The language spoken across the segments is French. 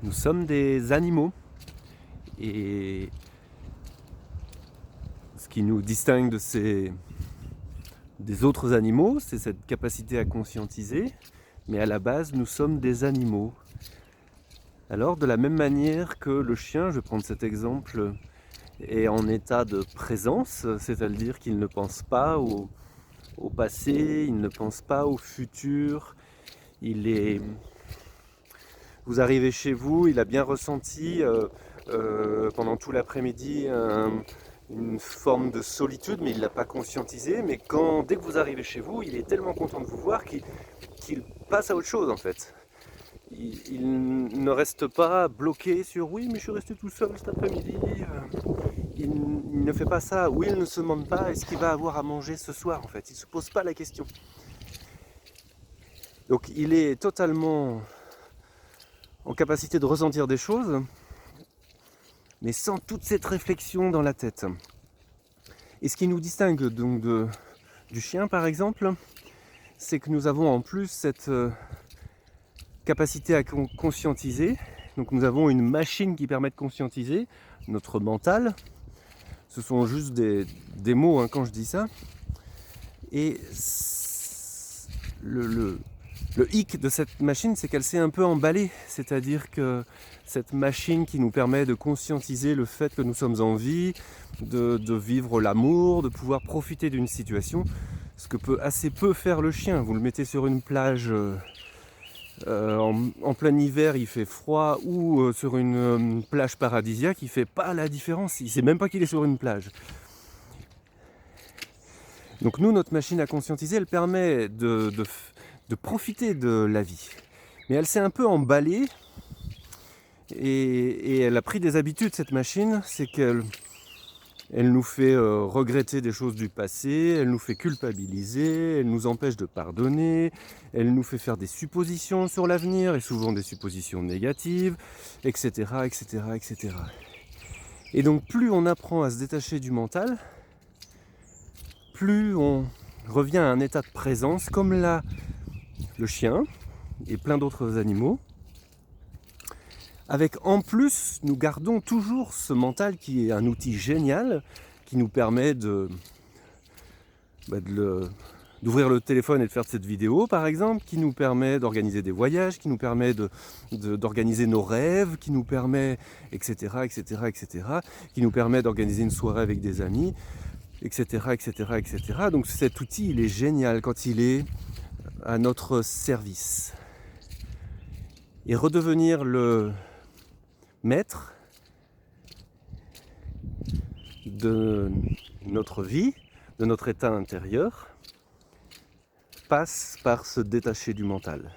Nous sommes des animaux et ce qui nous distingue des autres animaux, c'est cette capacité à conscientiser, mais à la base, nous sommes des animaux. Alors, de la même manière que le chien, je vais prendre cet exemple, est en état de présence, c'est-à-dire qu'il ne pense pas au passé, il ne pense pas au futur, vous arrivez chez vous, il a bien ressenti pendant tout l'après-midi une forme de solitude, mais il ne l'a pas conscientisé. Mais dès que vous arrivez chez vous, il est tellement content de vous voir qu'il passe à autre chose en fait. Il ne reste pas bloqué sur oui, mais je suis resté tout seul cet après-midi. Il ne fait pas ça, ou il ne se demande pas est-ce qu'il va avoir à manger ce soir en fait. Il ne se pose pas la question. Donc il est totalement en capacité de ressentir des choses, mais sans toute cette réflexion dans la tête. Et ce qui nous distingue donc du chien par exemple, c'est que nous avons en plus cette capacité à conscientiser. Donc nous avons une machine qui permet de conscientiser, notre mental. Ce sont juste des mots hein, quand je dis ça. Et le hic de cette machine, c'est qu'elle s'est un peu emballée. C'est-à-dire que cette machine qui nous permet de conscientiser le fait que nous sommes en vie, de vivre l'amour, de pouvoir profiter d'une situation, ce que peut assez peu faire le chien. Vous le mettez sur une plage en plein hiver, il fait froid, ou sur une plage paradisiaque, il fait pas la différence. Il sait même pas qu'il est sur une plage. Donc nous, notre machine à conscientiser, elle permet de profiter de la vie. Mais elle s'est un peu emballée et elle a pris des habitudes, cette machine. C'est qu'elle nous fait regretter des choses du passé, elle nous fait culpabiliser, elle nous empêche de pardonner, elle nous fait faire des suppositions sur l'avenir, et souvent des suppositions négatives, etc., etc., etc. Et donc plus on apprend à se détacher du mental, plus on revient à un état de présence, comme l'a le chien et plein d'autres animaux, avec en plus, nous gardons toujours ce mental qui est un outil génial, qui nous permet d'ouvrir le téléphone et de faire cette vidéo par exemple, qui nous permet d'organiser des voyages, qui nous permet d'organiser nos rêves, qui nous permet, etc., etc., etc., qui nous permet d'organiser une soirée avec des amis, etc., etc., etc. Donc cet outil, il est génial quand il est à notre service. Et redevenir le maître de notre vie, de notre état intérieur, passe par se détacher du mental.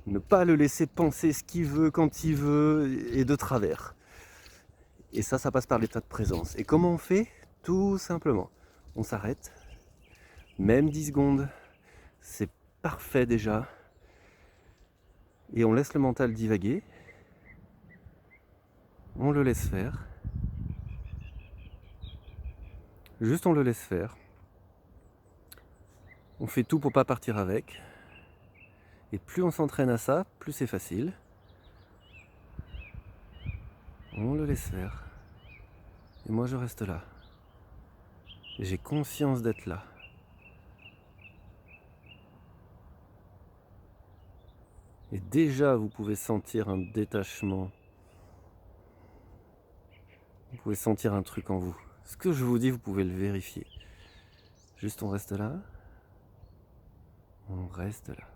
Ne pas le laisser penser ce qu'il veut, quand il veut, et de travers. Et ça passe par l'état de présence. Et comment on fait ? Tout simplement, on s'arrête, même 10 secondes, c'est parfait déjà, et on laisse le mental divaguer, on le laisse faire, juste on le laisse faire, on fait tout pour pas partir avec, et plus on s'entraîne à ça, plus c'est facile, on le laisse faire, et moi je reste là, j'ai conscience d'être là. Et déjà vous pouvez sentir un détachement, vous pouvez sentir un truc en vous. Ce que je vous dis, vous pouvez le vérifier. Juste on reste là, on reste là.